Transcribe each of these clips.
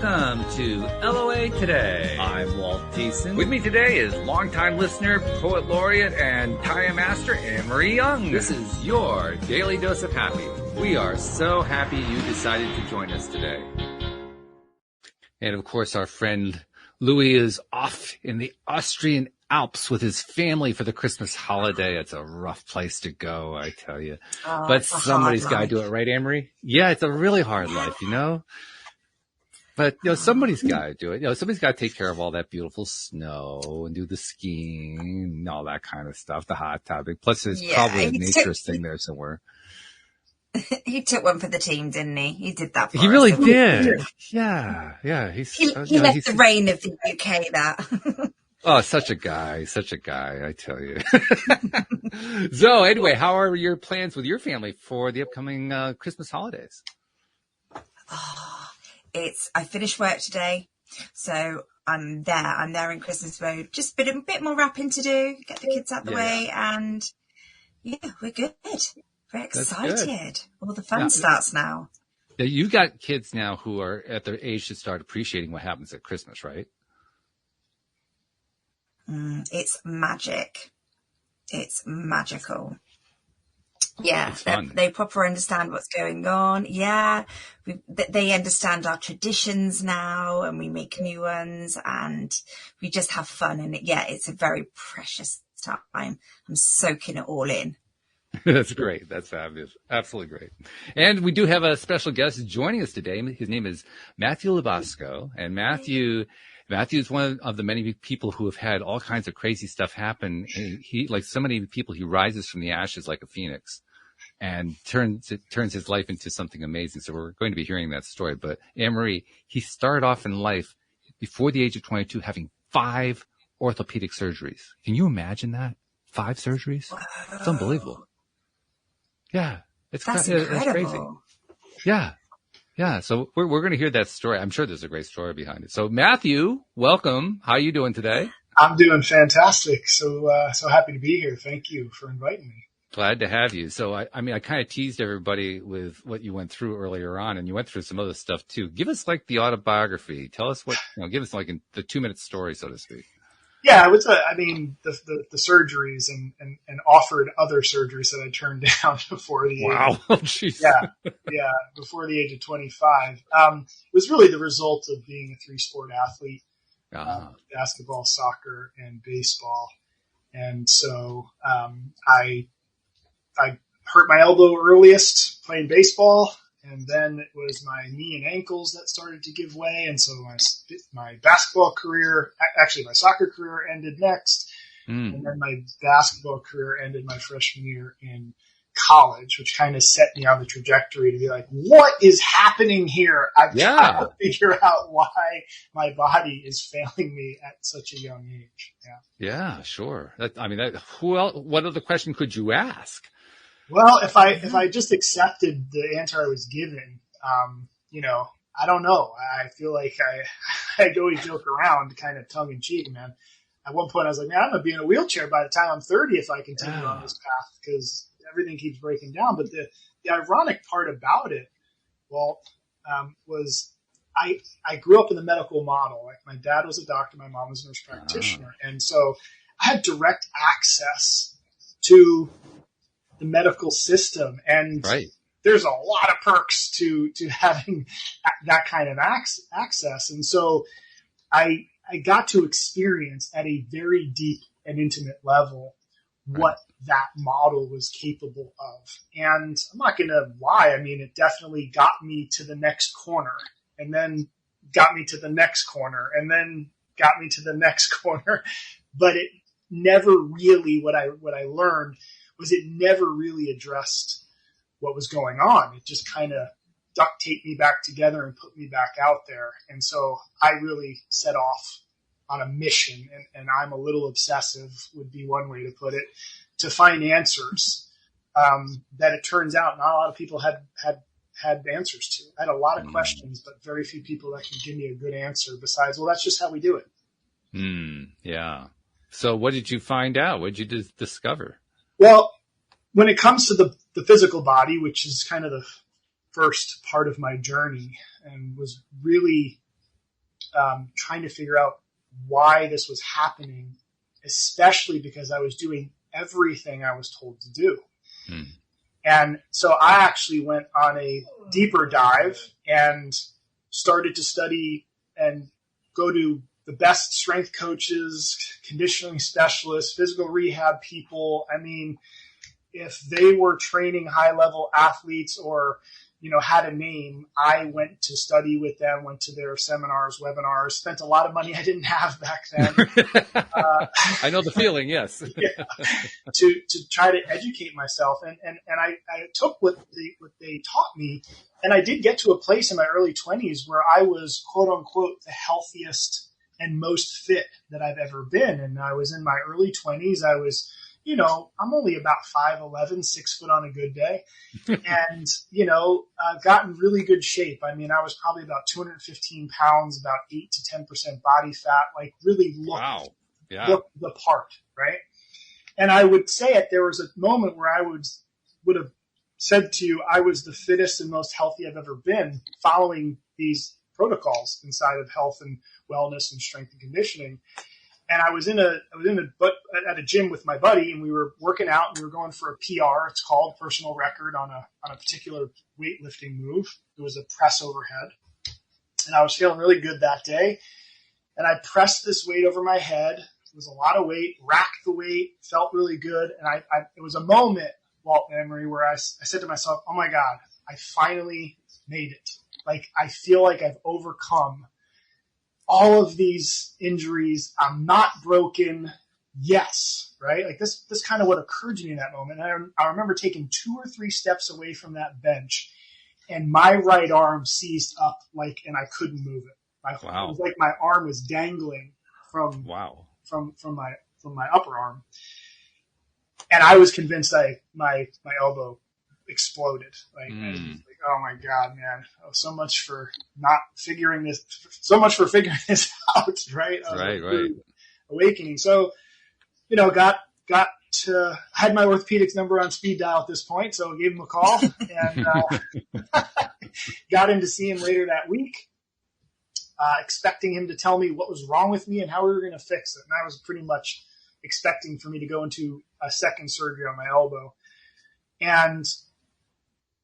Welcome to LOA Today. I'm Walt Thiessen. With me today is longtime listener, poet laureate, and Kaya master Anne-Marie Young. This is your daily dose of happy. We are so happy you decided to join us today. And of course, our friend Louis is off in the Austrian Alps with his family for the Christmas holiday. It's a rough place to go, I tell you. But somebody's got to do it, right, Anne-Marie? Yeah, it's a really hard life, you know? But, somebody's got to do it. Somebody's got to take care of all that beautiful snow and do the skiing and all that kind of stuff, the hot topic. Plus, there's probably a naturist thing there somewhere. He took one for the team, didn't he? He did that for us. He really did. Yeah. He left the reign of the UK, that. Oh, such a guy, I tell you. So anyway, how are your plans with your family for the upcoming Christmas holidays? I finished work today, so I'm there in Christmas mode. Just a bit more wrapping to do, get the kids out the way, and we're good. Very excited. All the fun starts now. Now, you've got kids now who are at their age to start appreciating what happens at Christmas, right? It's magic. It's magical. Yeah, they proper understand what's going on. Yeah, they understand our traditions now, and we make new ones, and we just have fun. And it's a very precious time. I'm soaking it all in. That's great. That's fabulous. Absolutely great. And we do have a special guest joining us today. His name is Matthew LaBosco, and Matthew is one of the many people who have had all kinds of crazy stuff happen. He, like so many people, he rises from the ashes like a phoenix and turns his life into something amazing. So we're going to be hearing that story. But Anne-Marie, he started off in life before the age of 22 having 5 orthopedic surgeries. Can you imagine that? 5 surgeries? Wow. It's unbelievable. Yeah. That's crazy. Yeah. Yeah, so we're going to hear that story. I'm sure there's a great story behind it. So, Matthew, welcome. How are you doing today? I'm doing fantastic. So happy to be here. Thank you for inviting me. Glad to have you. So, I kind of teased everybody with what you went through earlier on, and you went through some other stuff too. Give us like the autobiography. Tell us give us like the 2-minute story, so to speak. Yeah, it was the surgeries and offered other surgeries that I turned down before the age. Oh, jeez. Yeah, before the age of 25. It was really the result of being a 3-sport athlete, basketball, soccer, and baseball. And so I hurt my elbow earliest playing baseball, and then it was my knee and ankles that started to give way. And so my basketball career, actually my soccer career ended next. And then my basketball career ended my freshman year in college, which kind of set me on the trajectory to be like, what is happening here? I've got to figure out why my body is failing me at such a young age. Yeah, sure. What other question could you ask? Well, if I just accepted the answer I was given, I don't know. I feel like I always joke around kind of tongue in cheek, man. At one point I was like, man, I'm going to be in a wheelchair by the time I'm 30 if I continue on this path, because everything keeps breaking down. But the ironic part about it, was I grew up in the medical model. Like my dad was a doctor, my mom was a nurse practitioner. And so I had direct access to the medical system, and there's a lot of perks to having that kind of access. And so I got to experience at a very deep and intimate level what that model was capable of. And I'm not going to lie. It definitely got me to the next corner, and then got me to the next corner, and then got me to the next corner. But it never really, what I learned was it never really addressed what was going on. It just kind of duct taped me back together and put me back out there. And so I really set off on a mission, and I'm a little obsessive would be one way to put it, to find answers that it turns out not a lot of people had answers to. I had a lot of questions, but very few people that can give me a good answer besides, well, that's just how we do it. Yeah. So what did you find out? What did you discover? Well, when it comes to the physical body, which is kind of the first part of my journey and was really trying to figure out why this was happening, especially because I was doing everything I was told to do. And so I actually went on a deeper dive and started to study and go to the best strength coaches, conditioning specialists, physical rehab people. I mean, if they were training high-level athletes or, had a name, I went to study with them, went to their seminars, webinars, spent a lot of money I didn't have back then. I know the feeling, yes. To try to educate myself. And I took what they taught me, and I did get to a place in my early 20s where I was, quote unquote, the healthiest and most fit that I've ever been. And I was in my early 20s. I was, I'm only about 5'11", 6 foot on a good day, and, got in really good shape. I mean, I was probably about 215 pounds, about 8 to 10% body fat, like really looked the part, right? And I would say there was a moment where I would have said to you, I was the fittest and most healthy I've ever been following these protocols inside of health and wellness and strength and conditioning. And I was at a gym with my buddy, and we were working out, and we were going for a PR. It's called personal record on a particular weightlifting move. It was a press overhead, and I was feeling really good that day. And I pressed this weight over my head. It was a lot of weight, racked the weight, felt really good. And it was a moment, Walt and Emery, where I said to myself, oh my God, I finally made it. Like, I feel like I've overcome all of these injuries. I'm not broken. Yes. Right. Like this kind of what occurred to me in that moment. And I remember taking 2 or 3 steps away from that bench, and my right arm seized up and I couldn't move it. It was like my arm was dangling from my upper arm. And I was convinced my elbow exploded. Oh my God, man. Oh, so much for figuring this out, right? Right. Awakening. So, I had my orthopedics number on speed dial at this point, so I gave him a call and got in to see him later that week, expecting him to tell me what was wrong with me and how we were going to fix it. And I was pretty much expecting for me to go into a second surgery on my elbow. And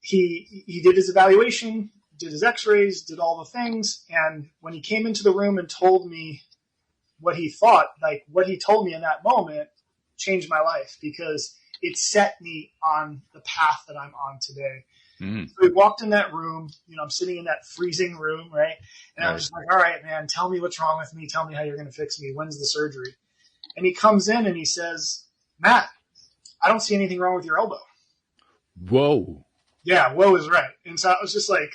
he did his evaluation, did his x-rays, did all the things. And when he came into the room and told me what he thought, what he told me in that moment changed my life, because it set me on the path that I'm on today. So we walked in that room, I'm sitting in that freezing room, right? And I was just like, all right, man, tell me what's wrong with me. Tell me how you're going to fix me. When's the surgery? And he comes in and he says, Matt, I don't see anything wrong with your elbow. Whoa. Yeah, whoa is right. And so I was just like,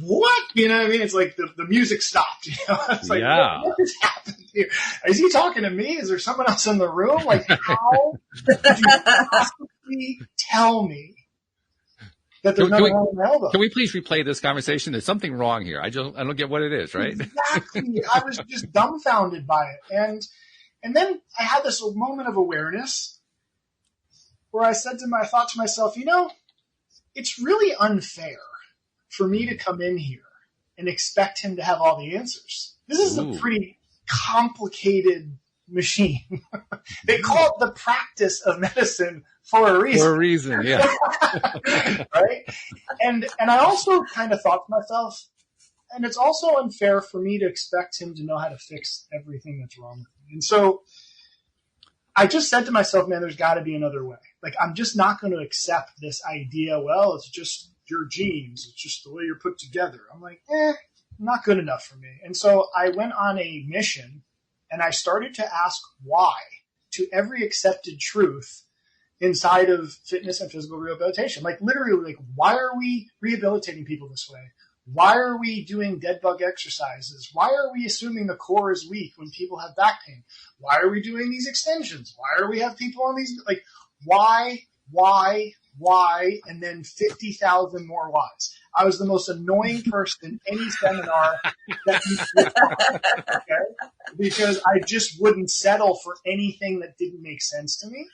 what? You know what I mean? It's like the music stopped. It's like, what has happened here? Is he talking to me? Is there someone else in the room? Like, how did you possibly tell me that there's nothing wrong with my elbow? Can we please replay this conversation? There's something wrong here. I don't get what it is, right? Exactly. I was just dumbfounded by it. And then I had this moment of awareness where I thought to myself, it's really unfair for me to come in here and expect him to have all the answers. This is a pretty complicated machine. They call it the practice of medicine for a reason. For a reason, yeah. Right? And I also kind of thought to myself, and it's also unfair for me to expect him to know how to fix everything that's wrong with me. And so I just said to myself, man, there's got to be another way. Like, I'm just not going to accept this idea, well, it's just your genes. It's just the way you're put together. I'm like, not good enough for me. And so I went on a mission, and I started to ask why to every accepted truth inside of fitness and physical rehabilitation. Like, literally, why are we rehabilitating people this way? Why are we doing dead bug exercises? Why are we assuming the core is weak when people have back pain? Why are we doing these extensions? Why are we have people on these? Why, and then 50,000 more whys. I was the most annoying person in any seminar that you could find, okay? Because I just wouldn't settle for anything that didn't make sense to me,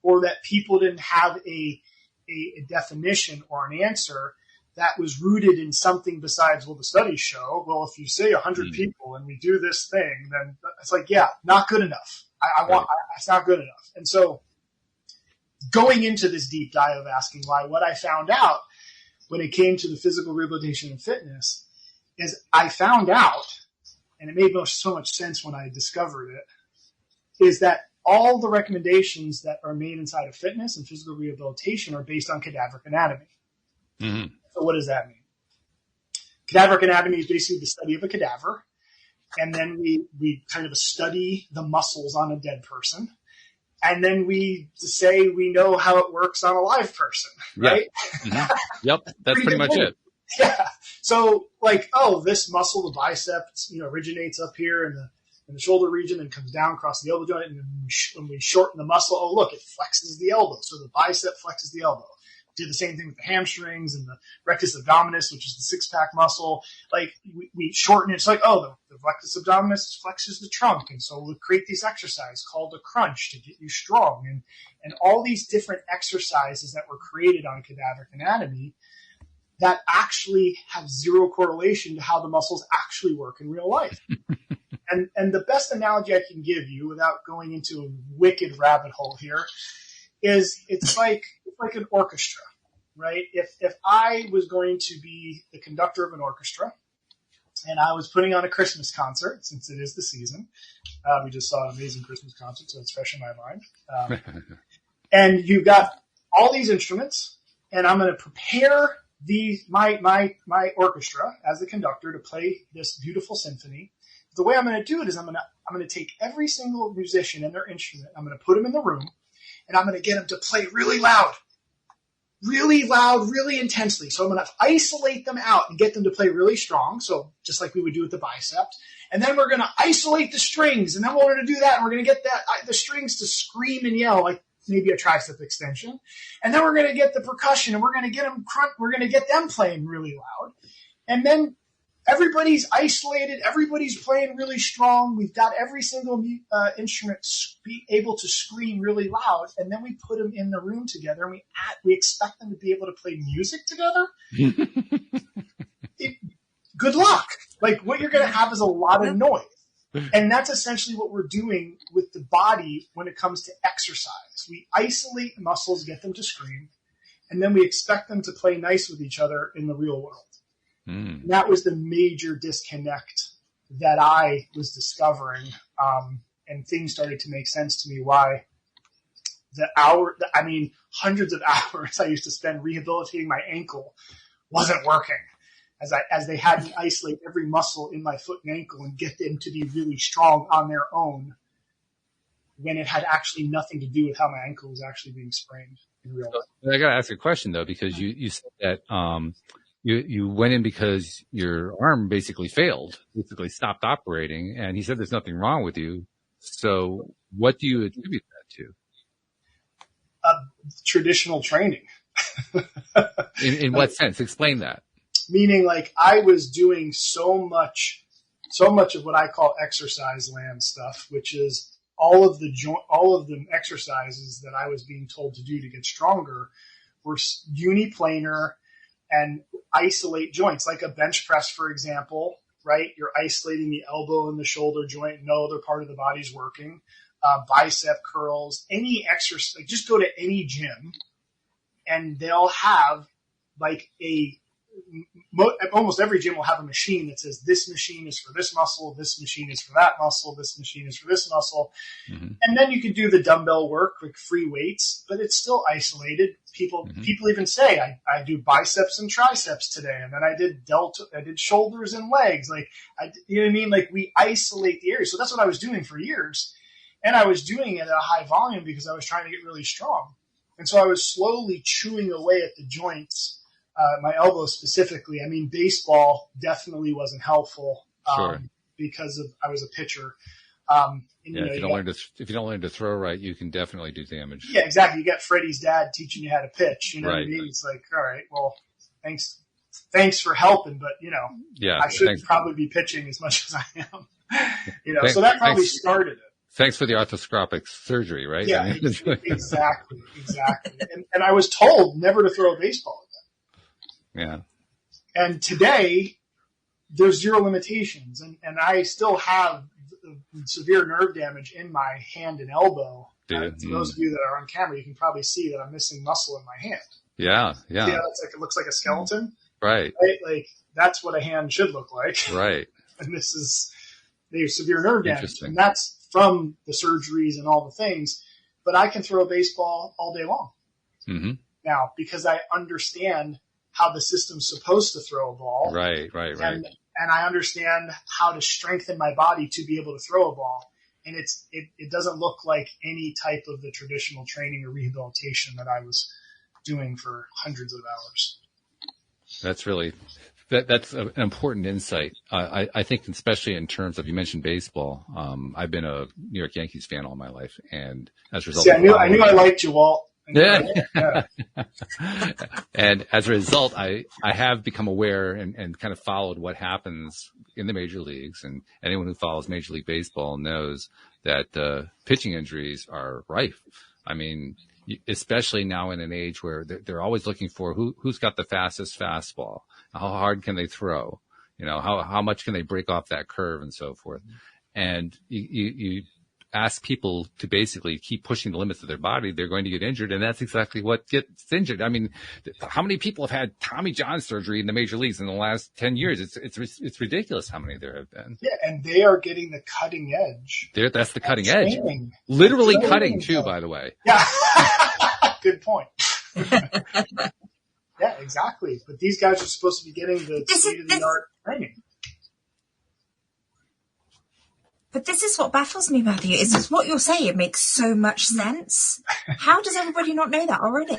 or that people didn't have a definition or an answer. that was rooted in something besides, well, the studies show, well, if you say 100 people and we do this thing, then it's like, yeah, not good enough. It's not good enough. And so going into this deep dive of asking why, what I found out when it came to the physical rehabilitation and fitness is I found out, and it made so much sense when I discovered it, is that all the recommendations that are made inside of fitness and physical rehabilitation are based on cadaveric anatomy. Mm-hmm. So what does that mean? Cadaveric anatomy is basically the study of a cadaver. And then we kind of study the muscles on a dead person. And then we say we know how it works on a live person, right? Yeah. Mm-hmm. Yep. That's pretty much it. Yeah. So like, oh, this muscle, the biceps, originates up here in the shoulder region and comes down across the elbow joint. And when we shorten the muscle, oh, look, it flexes the elbow. So the bicep flexes the elbow. Did the same thing with the hamstrings and the rectus abdominis, which is the six-pack muscle. Like we shorten it. It's like, oh, the rectus abdominis flexes the trunk. And so we'll create this exercise called a crunch to get you strong. And all these different exercises that were created on cadaveric anatomy that actually have zero correlation to how the muscles actually work in real life. And the best analogy I can give you without going into a wicked rabbit hole here is it's like an orchestra, right? If I was going to be the conductor of an orchestra and I was putting on a Christmas concert, since it is the season, we just saw an amazing Christmas concert, so it's fresh in my mind. And you've got all these instruments, and I'm going to prepare my orchestra as the conductor to play this beautiful symphony. The way I'm going to do it is I'm going to take every single musician and their instrument. I'm going to put them in the room, and I'm going to get them to play really loud, really intensely. So I'm going to isolate them out and get them to play really strong. So just like we would do with the biceps. And then we're going to isolate the strings. And then we're going to do that. And we're going to get the strings to scream and yell like maybe a tricep extension. And then we're going to get the percussion and we're going to get them playing really loud. And then everybody's isolated. Everybody's playing really strong. We've got every single instrument be able to scream really loud, and then we put them in the room together, and we expect them to be able to play music together. Good luck. Like what you're going to have is a lot of noise, and that's essentially what we're doing with the body when it comes to exercise. We isolate muscles, get them to scream, and then we expect them to play nice with each other in the real world. And that was the major disconnect that I was discovering, and things started to make sense to me why hundreds of hours I used to spend rehabilitating my ankle wasn't working, as they had me isolate every muscle in my foot and ankle and get them to be really strong on their own when it had actually nothing to do with how my ankle was actually being sprained in real life. I got to ask a question though, because you said that, you went in because your arm basically stopped operating, and he said there's nothing wrong with you. So what do you attribute that to? Traditional training. In what sense? Explain that. Meaning like I was doing so much of what I call exercise land stuff, which is all of the exercises that I was being told to do to get stronger were uniplanar and isolate joints, like a bench press, for example, right? You're isolating the elbow and the shoulder joint. No other part of the body's working. Bicep curls, any exercise, like just go to any gym and they'll have like almost every gym will have a machine that says this machine is for this muscle, this machine is for that muscle, this machine is for this muscle. Mm-hmm. And then you can do the dumbbell work, like free weights, but it's still isolated. People even say, I do biceps and triceps today. And then I did shoulders and legs. Like, you know what I mean? Like we isolate the area. So that's what I was doing for years. And I was doing it at a high volume because I was trying to get really strong. And so I was slowly chewing away at the joints. My elbow specifically. I mean, baseball definitely wasn't helpful because I was a pitcher. If you don't learn to throw right, you can definitely do damage. Yeah, exactly. You got Freddie's dad teaching you how to pitch. You know what I mean? It's like, all right, well, thanks for helping, but I should probably be pitching as much as I am. So that probably started it. Thanks for the arthroscopic surgery, right? Yeah, exactly. And I was told never to throw a baseball again. Yeah. And today, there's zero limitations. And I still have severe nerve damage in my hand and elbow. For those of you that are on camera, you can probably see that I'm missing muscle in my hand. Yeah. Yeah, it looks like a skeleton. Right. Like that's what a hand should look like. Right. And this is severe nerve damage. And that's from the surgeries and all the things. But I can throw a baseball all day long. Mm-hmm. Now, because I understand how the system's supposed to throw a ball. Right. And I understand how to strengthen my body to be able to throw a ball. And it doesn't look like any type of the traditional training or rehabilitation that I was doing for hundreds of hours. That's really, that's an important insight. I think especially in terms of, you mentioned baseball. I've been a New York Yankees fan all my life. And as a result, I knew I liked you, Walt. Yeah. And as a result, I have become aware and kind of followed what happens in the major leagues. And anyone who follows Major League Baseball knows that pitching injuries are rife. I mean, especially now in an age where they're always looking for who's got the fastest fastball, how hard can they throw, how much can they break off that curve and so forth. And you ask people to basically keep pushing the limits of their body, they're going to get injured. And that's exactly what gets injured. I mean, how many people have had Tommy John surgery in the major leagues in the last 10 years? It's ridiculous how many there have been. Yeah. And they are getting the cutting edge. That's the cutting edge. Literally cutting too, by the way. Yeah. Good point. Yeah, exactly. But these guys are supposed to be getting the state-of-the-art training. But this is what baffles me, Matthew, is what you're saying makes so much sense. How does everybody not know that already?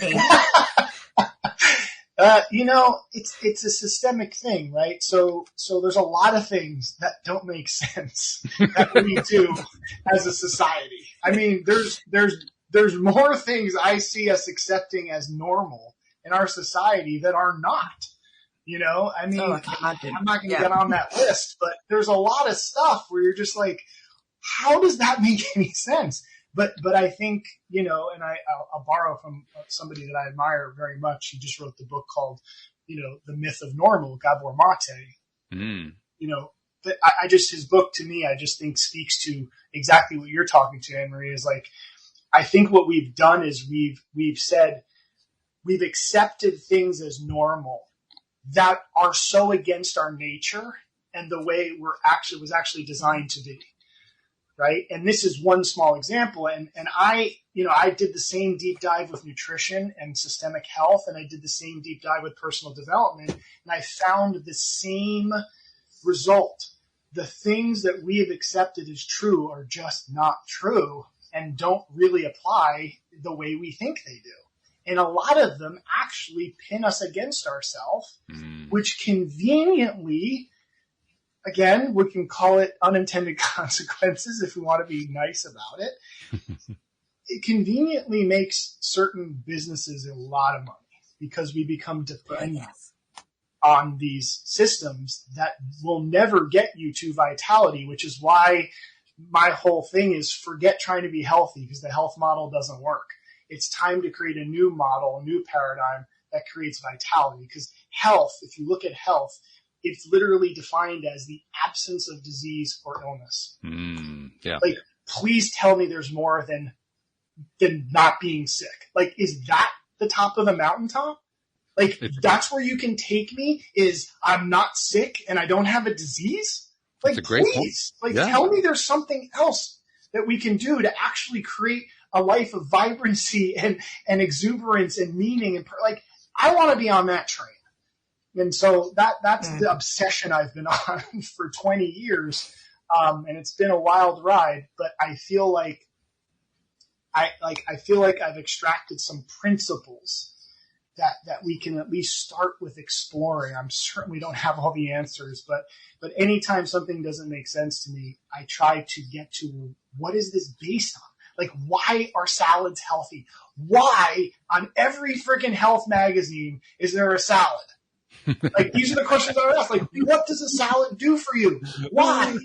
It's a systemic thing, right? So there's a lot of things that don't make sense that we do as a society. I mean, there's more things I see us accepting as normal in our society that are not. I mean, I'm not going to get on that list, but there's a lot of stuff where you're just like, how does that make any sense? But I think, and I'll borrow from somebody that I admire very much. He just wrote the book called, The Myth of Normal, Gabor Mate. His book to me, I just think speaks to exactly what you're talking to, Anne-Marie, is like, I think what we've done is we've said, we've accepted things as normal that are so against our nature and the way was actually designed to be, right? And this is one small example. And I did the same deep dive with nutrition and systemic health, and I did the same deep dive with personal development, and I found the same result. The things that we have accepted as true are just not true and don't really apply the way we think they do. And a lot of them actually pin us against ourselves, which conveniently, again, we can call it unintended consequences if we want to be nice about it. It conveniently makes certain businesses a lot of money because we become dependent on these systems that will never get you to vitality, which is why my whole thing is forget trying to be healthy because the health model doesn't work. It's time to create a new model, a new paradigm that creates vitality. Because health, if you look at health, it's literally defined as the absence of disease or illness. Like, please tell me there's more than not being sick. Like, is that the top of the mountaintop? Like, that's where you can take me, is I'm not sick and I don't have a disease? Like, please, tell me there's something else that we can do to actually create a life of vibrancy and exuberance and meaning. And I want to be on that train. And so that's the obsession I've been on for 20 years. And it's been a wild ride, but I feel like I've extracted some principles that we can at least start with exploring. I'm certain we don't have all the answers, but anytime something doesn't make sense to me, I try to get to, what is this based on? Like, why are salads healthy? Why on every freaking health magazine is there a salad? Like, these are the questions I ask. Like, what does a salad do for you? Why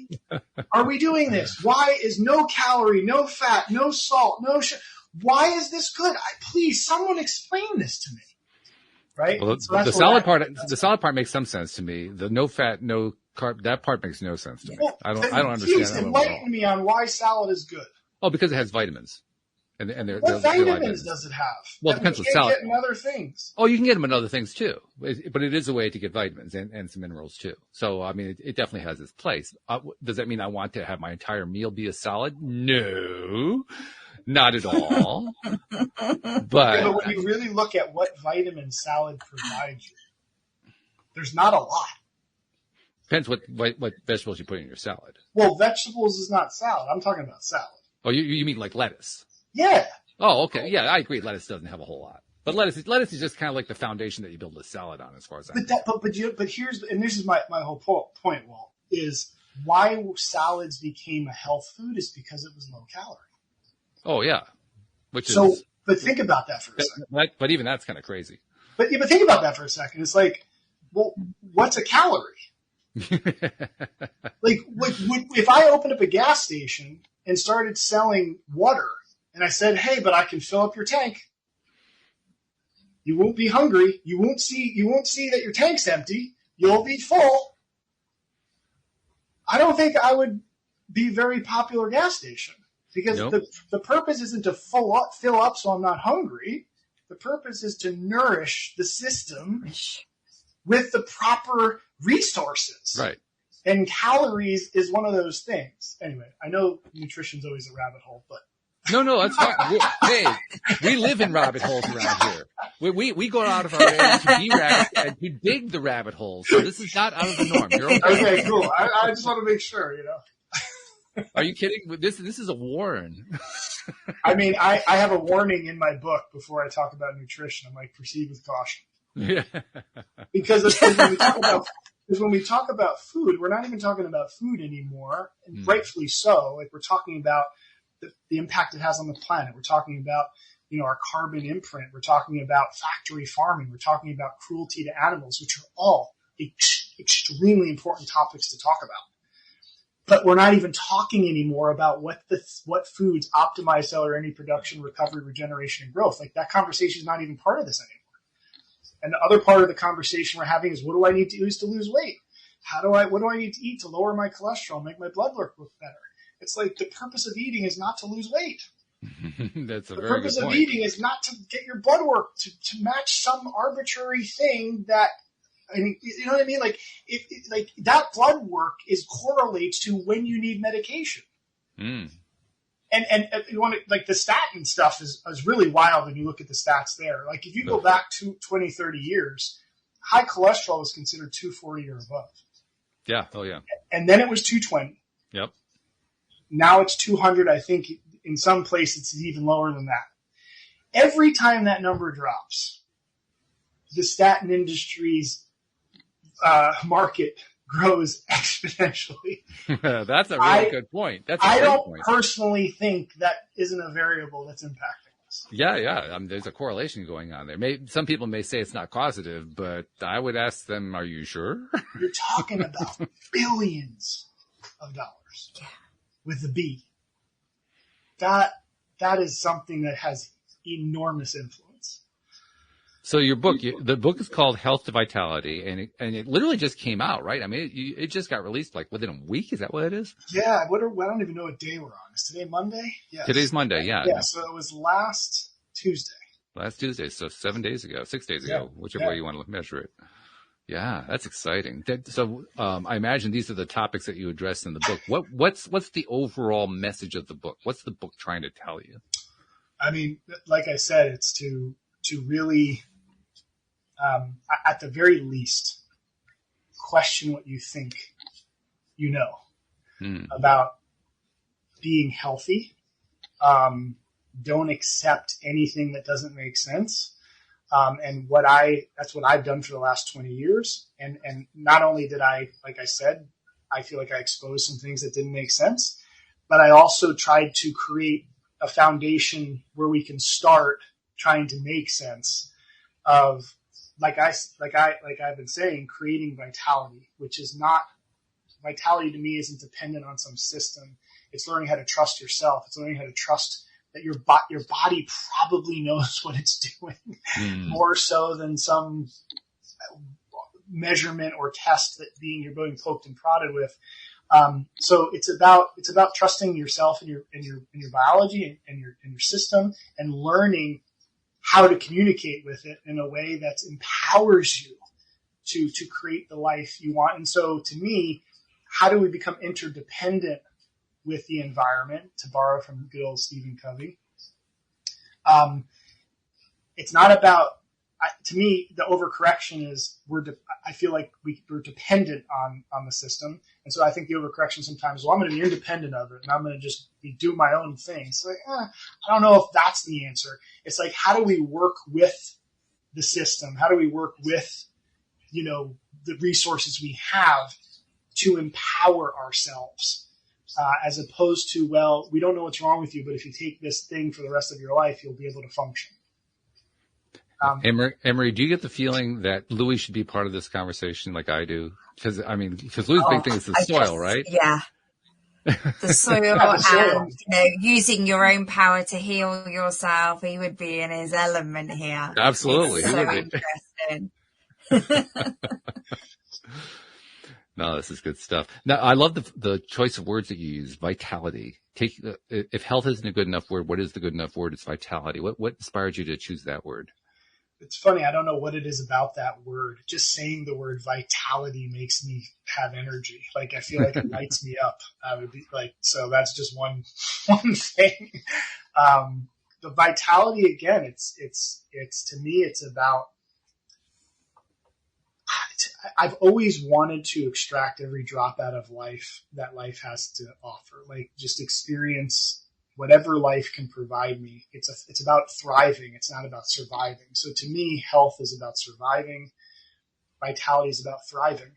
are we doing this? Why is no calorie, no fat, no salt, no sugar? Why is this good? Please, someone explain this to me. right? Well, So the solid part makes some sense to me. The no fat, no carb, that part makes no sense to me. Well, I don't understand. Please enlighten me on why salad is good. Oh, because it has vitamins. What vitamins does it have? Well, it depends what salad. You can get in other things. Oh, you can get them in other things too. But it is a way to get vitamins and some minerals too. So, I mean, it definitely has its place. Does that mean I want to have my entire meal be a salad? No, not at all. But when you really look at what vitamin salad provides you, there's not a lot. Depends what vegetables you put in your salad. Well, vegetables is not salad. I'm talking about salad. Oh, you mean like lettuce? Yeah. Oh, okay. Yeah, I agree. Lettuce doesn't have a whole lot, but lettuce is just kind of like the foundation that you build a salad on, as far as I know. But here's, and this is my whole point, Walt, is why salads became a health food is because it was low calorie. Oh yeah, but think about that for a second. But even that's kind of crazy. But think about that for a second. It's like, well, what's a calorie? like if I opened up a gas station and started selling water, and I said, hey, but I can fill up your tank. You won't be hungry. You won't see that your tank's empty. You'll be full. I don't think I would be a very popular gas station because the purpose isn't to fill up so I'm not hungry. The purpose is to nourish the system with the proper resources. Right. And calories is one of those things. Anyway, I know nutrition's always a rabbit hole, but. No, that's fine. Hey, we live in rabbit holes around here. We go out of our way to be rabbits and to dig the rabbit holes. So this is not out of the norm. You're okay. Okay, cool. I just want to make sure, Are you kidding? This is a warn. I mean, I have a warning in my book before I talk about nutrition. I'm like, proceed with caution. Yeah. Because when we talk about food, we're not even talking about food anymore, and rightfully so. Like, we're talking about the impact it has on the planet. We're talking about, our carbon imprint. We're talking about factory farming. We're talking about cruelty to animals, which are all extremely important topics to talk about. But we're not even talking anymore about what foods optimize cellular energy production, recovery, regeneration, and growth. Like, that conversation is not even part of this anymore. And the other part of the conversation we're having is, what do I need to use to lose weight? What do I need to eat to lower my cholesterol, make my blood work look better? It's like, the purpose of eating is not to lose weight. That's a very good point. The purpose of eating is not to get your blood work to match some arbitrary thing that, I mean, you know what I mean? Like, like that blood work correlates to when you need medication. And you want to, like, the statin stuff is really wild when you look at the stats there. Like, if you go back to 20, 30 years, high cholesterol was considered 240 or above. Yeah. Oh yeah. And then it was 220. Yep. Now it's 200. I think in some places it's even lower than that. Every time that number drops, the statin industry's market grows exponentially. That's a really good point. I don't personally think that isn't a variable that's impacting us. Yeah. There's a correlation going on there. Some people may say it's not causative, but I would ask them, are you sure? You're talking about billions of dollars. Yeah. With the B. That is something that has enormous influence. So your book, the book is called Health to Vitality, and it literally just came out, right? I mean, it just got released like within a week. Is that what it is? Yeah. I don't even know what day we're on. Is today Monday? Yes. Today's Monday. Yeah. Yeah. So it was last Tuesday. So 6 days ago, whichever way you want to measure it. Yeah, that's exciting. So I imagine these are the topics that you address in the book. What's the overall message of the book? What's the book trying to tell you? I mean, like I said, it's to really, at the very least, question what you think you know about being healthy. Don't accept anything that doesn't make sense. And that's what I've done for the last 20 years. And not only did like I said, I feel like I exposed some things that didn't make sense, but I also tried to create a foundation where we can start trying to make sense of, like I've been saying, creating vitality, which is not, vitality to me isn't dependent on some system. It's learning how to trust yourself. It's learning how to trust that your body probably knows what it's doing more so than some measurement or test that you're being poked and prodded with. So it's about trusting yourself and your biology and your system, and learning how to communicate with it in a way that empowers you to create the life you want. And so to me, how do we become interdependent with the environment, to borrow from good old Stephen Covey? It's not about, to me, the overcorrection is I feel like we're dependent on the system. And so I think the overcorrection sometimes, well, I'm going to be independent of it and I'm going to just do my own thing. It's like, I don't know if that's the answer. It's like, how do we work with the system? How do we work with, the resources we have to empower ourselves? As opposed to, well, we don't know what's wrong with you, but if you take this thing for the rest of your life, you'll be able to function. Emery, do you get the feeling that Louis should be part of this conversation like I do? Because Louis' big thing is the soil, right? Yeah. The soil and using your own power to heal yourself. He would be in his element here. Absolutely. It's so interesting. No, this is good stuff. Now, I love the choice of words that you use. Vitality. If health isn't a good enough word, what is the good enough word? It's vitality. What inspired you to choose that word? It's funny. I don't know what it is about that word. Just saying the word vitality makes me have energy. Like, I feel like it lights me up. I would be like, so that's just one thing. The vitality, again, it's to me, it's about, I've always wanted to extract every drop out of life that life has to offer. Like, just experience whatever life can provide me. It's about thriving. It's not about surviving. So to me, health is about surviving. Vitality is about thriving.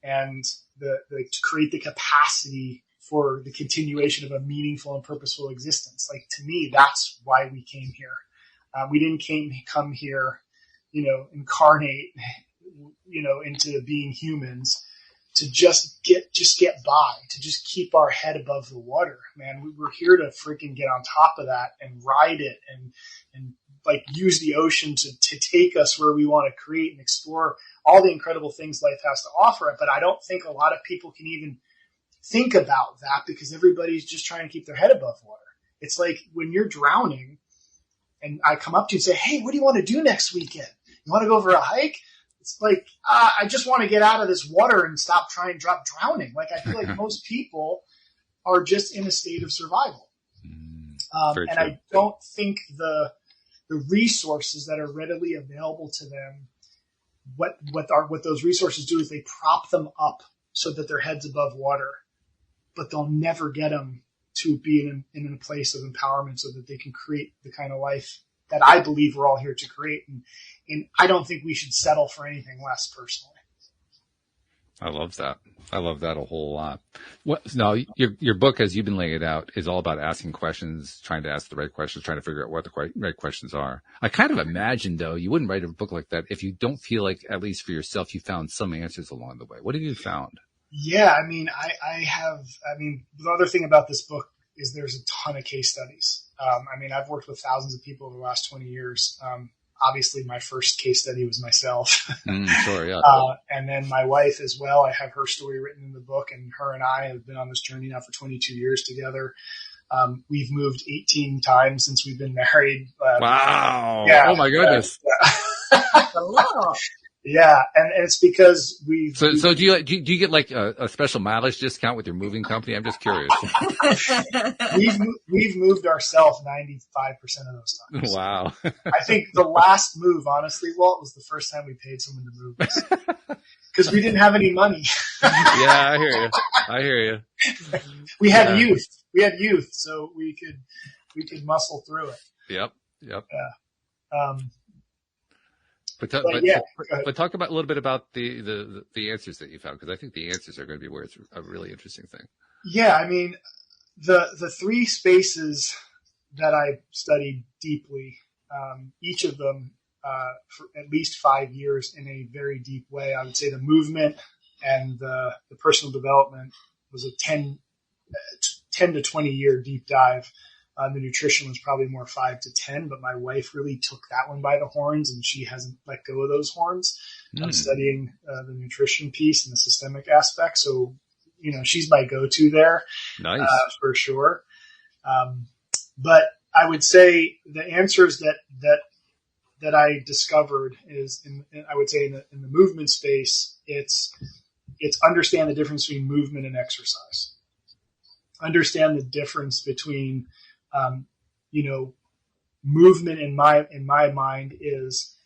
And to create the capacity for the continuation of a meaningful and purposeful existence. Like, to me, that's why we came here. We didn't come here, incarnate, into being humans to just get by, to just keep our head above the water, man. We're here to freaking get on top of that and ride it and like use the ocean to take us where we want to create and explore all the incredible things life has to offer. But I don't think a lot of people can even think about that because everybody's just trying to keep their head above water. It's like when you're drowning and I come up to you and say, hey, what do you want to do next weekend? You want to go for a hike? It's like, I just want to get out of this water and stop drowning. Like, I feel like most people are just in a state of survival. And I don't think the resources that are readily available to them, what those resources do is they prop them up so that their head's above water, but they'll never get them to be in a place of empowerment so that they can create the kind of life that I believe we're all here to create. And I don't think we should settle for anything less, personally. I love that. I love that a whole lot. Now, your book, as you've been laying it out, is all about asking questions, trying to ask the right questions, trying to figure out what the right questions are. I kind of imagine, though, you wouldn't write a book like that if you don't feel like, at least for yourself, you found some answers along the way. What have you found? Yeah, I mean, the other thing about this book is there's a ton of case studies. I've worked with thousands of people over the last 20 years. Obviously, my first case study was myself. Sure, yeah. And then my wife as well. I have her story written in the book, and her and I have been on this journey now for 22 years together. We've moved 18 times since we've been married. Wow. Yeah, oh, my goodness. That's a lot. Yeah, and it's because we've... So do you get like a special mileage discount with your moving company? I'm just curious. We've moved ourselves 95% of those times. Wow. I think the last move, honestly, Walt, was the first time we paid someone to move us. Because we didn't have any money. Yeah, I hear you. We had youth, so we could muscle through it. Yep. Yeah. But talk about a little bit about the answers that you found, because I think the answers are going to be where it's a really interesting thing. Yeah, I mean, the three spaces that I studied deeply, each of them for at least 5 years in a very deep way. I would say the movement and the personal development was a 10 to 20 year deep dive. The nutrition was probably more 5 to 10, but my wife really took that one by the horns, and she hasn't let go of those horns. I'm studying the nutrition piece and the systemic aspect. So, she's my go-to there. Nice. For sure. But I would say the answers that I discovered is I would say in the movement space, it's understand the difference between movement and exercise. Understand the difference between, movement in my mind is,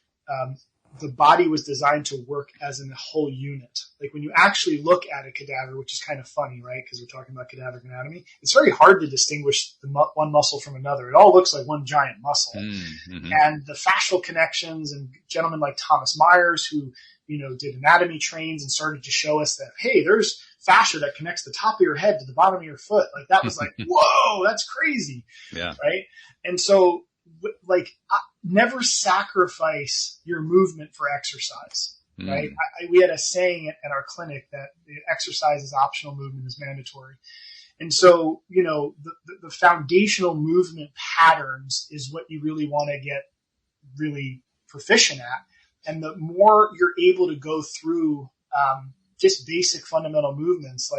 the body was designed to work as a whole unit. Like when you actually look at a cadaver, which is kind of funny, right? Because we're talking about cadaver anatomy. It's very hard to distinguish one muscle from another. It all looks like one giant muscle. Mm-hmm. And the fascial connections, and gentlemen like Thomas Myers, who, did anatomy trains and started to show us that, hey, there's fascia that connects the top of your head to the bottom of your foot. Like that was like, whoa, that's crazy. Yeah. Right. And so, never sacrifice your movement for exercise, right? We had a saying at our clinic that exercise is optional, movement is mandatory. And so, the foundational movement patterns is what you really want to get really proficient at. And the more you're able to go through just basic fundamental movements,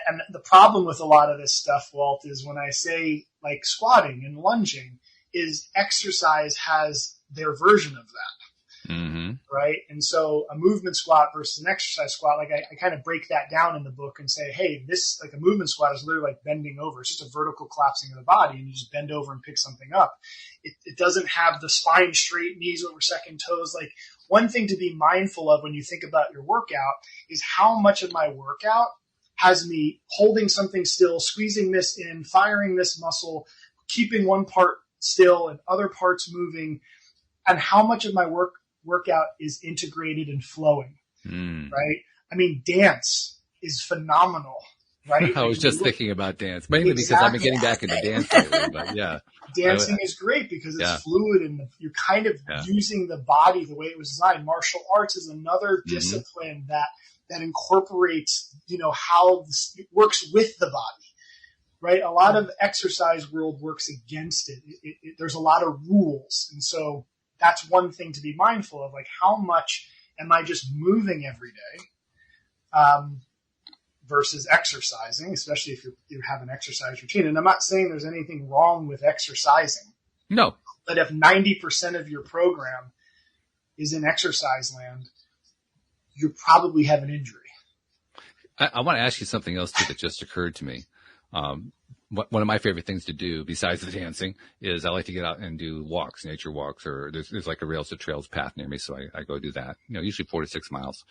and the problem with a lot of this stuff, Walt, is when I say like squatting and lunging, is exercise has their version of that, right? And so a movement squat versus an exercise squat, I kind of break that down in the book and say, hey, this, like a movement squat is literally like bending over. It's just a vertical collapsing of the body, and you just bend over and pick something up. It doesn't have the spine straight, knees over second toes. Like, one thing to be mindful of when you think about your workout is how much of my workout has me holding something still, squeezing this in, firing this muscle, keeping one part still and other parts moving, and how much of my workout is integrated and flowing, right? I mean, dance is phenomenal, right? I was just thinking about dance, mainly because I've been getting back into dance lately, but yeah. Dancing is great because it's fluid, and you're kind of using the body the way it was designed. Martial arts is another discipline that incorporates, how it works with the body. Right. A lot of exercise world works against it. There's a lot of rules. And so that's one thing to be mindful of. Like, how much am I just moving every day versus exercising, especially if you have an exercise routine. And I'm not saying there's anything wrong with exercising. No. But if 90% of your program is in exercise land, you probably have an injury. I want to ask you something else too that just occurred to me. One of my favorite things to do besides the dancing is I like to get out and do walks, nature walks, or there's like a rails to trails path near me. So I go do that, usually 4 to 6 miles.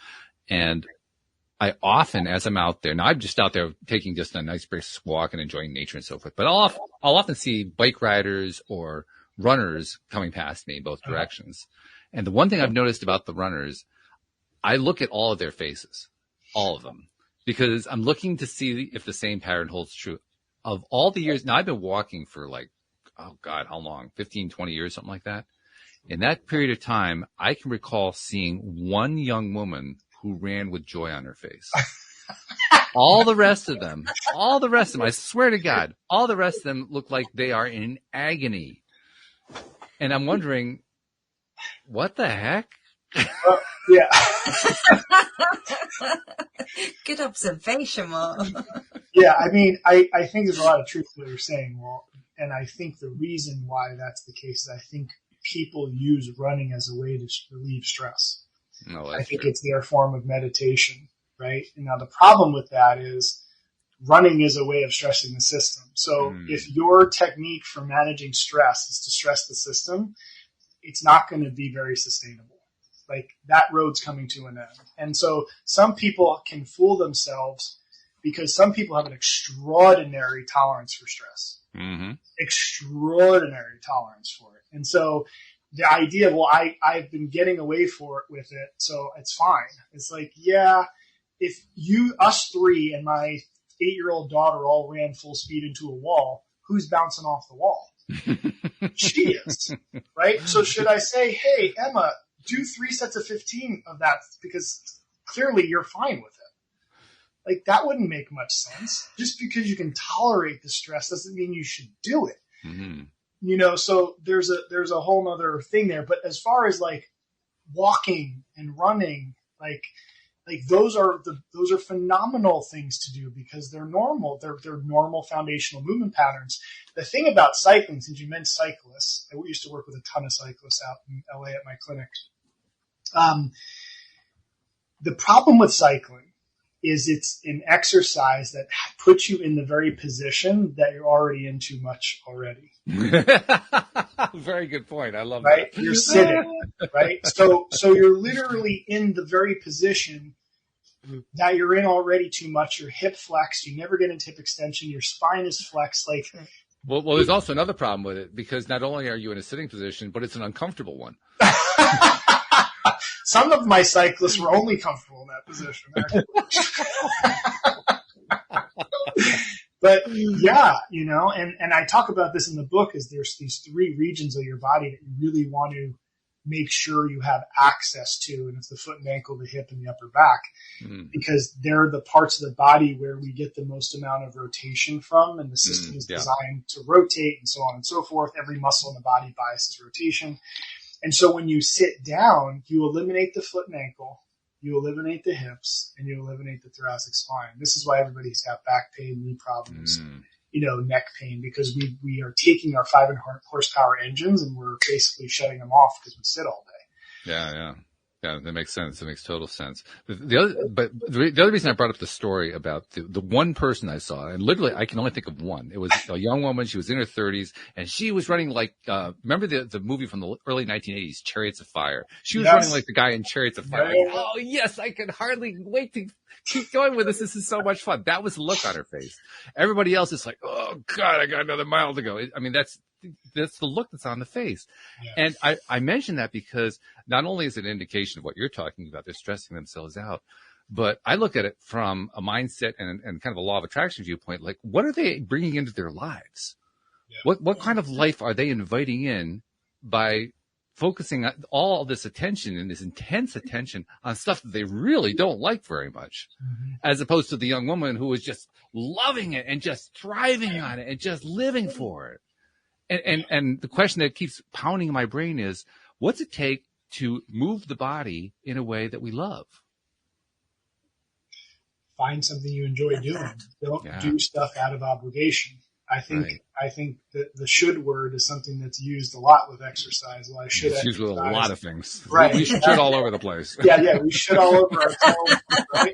And I often, as I'm out there, now I'm just out there taking just a nice brisk walk and enjoying nature and so forth, but I'll often see bike riders or runners coming past me both directions. And the one thing I've noticed about the runners, I look at all of their faces, all of them, because I'm looking to see if the same pattern holds true. Of all the years, now I've been walking for how long? 15, 20 years, something like that. In that period of time, I can recall seeing one young woman who ran with joy on her face. All the rest of them, I swear to God, all the rest of them look like they are in agony. And I'm wondering, what the heck? Yeah. Good observation, Mark. Yeah, I mean, I think there's a lot of truth to what you're saying, Walt. And I think the reason why that's the case is I think people use running as a way to relieve stress. No, I think it's their form of meditation, right? And now the problem with that is running is a way of stressing the system. So if your technique for managing stress is to stress the system, it's not going to be very sustainable. Like, that road's coming to an end. And so some people can fool themselves because some people have an extraordinary tolerance for stress. Extraordinary tolerance for it. And so the idea, I've been getting away with it, so it's fine. It's like, yeah, if us three and my 8-year-old daughter all ran full speed into a wall, who's bouncing off the wall? She is, right? So should I say, hey, Emma, do 3 sets of 15 of that because clearly you're fine with it, Like, that wouldn't make much sense. Just because you can tolerate the stress doesn't mean you should do it. Mm-hmm. So there's a whole nother thing there. But as far as like walking and running, like those are phenomenal things to do because they're normal. They're normal foundational movement patterns. The thing about cycling, since you mentioned cyclists, I used to work with a ton of cyclists out in LA at my clinic. The problem with cycling is it's an exercise that puts you in the very position that you're already in too much already. Very good point. I love that. You're sitting, right? So you're literally in the very position that you're in already too much. Your hip flexed. You never get into hip extension. Your spine is flexed. Like, well, there's also another problem with it because not only are you in a sitting position, but it's an uncomfortable one. Some of my cyclists were only comfortable in that position. But yeah, and I talk about this in the book is there's these 3 regions of your body that you really want to make sure you have access to. And it's the foot and ankle, the hip, and the upper back, because they're the parts of the body where we get the most amount of rotation from. And the system is designed to rotate and so on and so forth. Every muscle in the body biases rotation. And so when you sit down, you eliminate the foot and ankle, you eliminate the hips, and you eliminate the thoracic spine. This is why everybody's got back pain, knee problems, neck pain, because we are taking our 500 horsepower engines and we're basically shutting them off because we sit all day. Yeah, that makes sense. That makes total sense. The other reason I brought up the story about the one person I saw, and literally I can only think of one. It was a young woman. She was in her 30s, and she was running like remember the movie from the early 1980s, Chariots of Fire? She was running like the guy in Chariots of Fire. Like, oh yes, I can hardly wait to keep going with this. This is so much fun. That was the look on her face. Everybody else is like, oh God, I got another mile to go. I mean, that's the look that's on the face. Yes. And I mention that because not only is it an indication of what you're talking about, they're stressing themselves out, but I look at it from a mindset and kind of a law of attraction viewpoint. Like, what are they bringing into their lives? Yeah. What kind of life are they inviting in by focusing on all this attention and this intense attention on stuff that they really don't like very much, as opposed to the young woman who was just loving it and just thriving on it and just living for it. And the question that keeps pounding in my brain is, what's it take to move the body in a way that we love? Find something you enjoy doing. Don't do stuff out of obligation. I think that the should word is something that's used a lot with exercise. Well, I should it's used with a lot of things. Right. We should all over the place. Yeah, we should all over ourselves, right?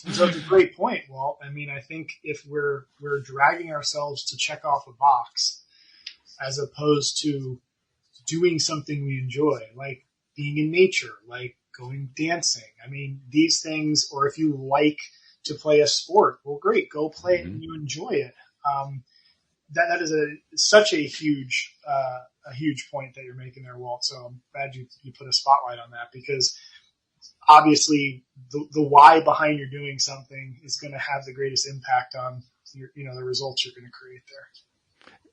And so it's a great point, Walt. I mean, I think if we're dragging ourselves to check off a box as opposed to doing something we enjoy, like being in nature, like going dancing. I mean, these things, or if you like to play a sport, well, great, go play it and you enjoy it. That is such a huge point that you're making there, Walt. So I'm glad you put a spotlight on that, because obviously the why behind you're doing something is going to have the greatest impact on the results you're going to create there.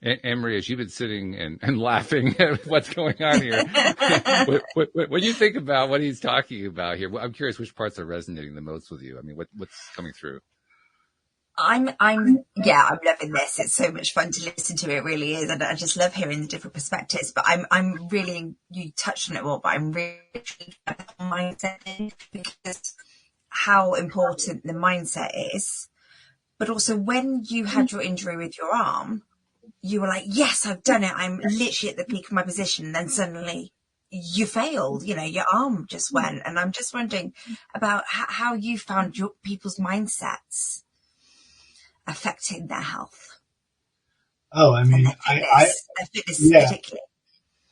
And Maria, as you've been sitting and laughing at what's going on here, what do you think about what he's talking about here? I'm curious which parts are resonating the most with you. I mean, what's coming through? I'm loving this. It's so much fun to listen to. It really is. And I just love hearing the different perspectives, but I'm really, you touched on it all, but I'm really intrigued by the mindset thing, because how important the mindset is. But also when you had your injury with your arm, you were like, yes, I've done it. I'm literally at the peak of my position. And then suddenly you failed, your arm just went. And I'm just wondering about how you found your people's mindsets affecting their health. Oh, I mean,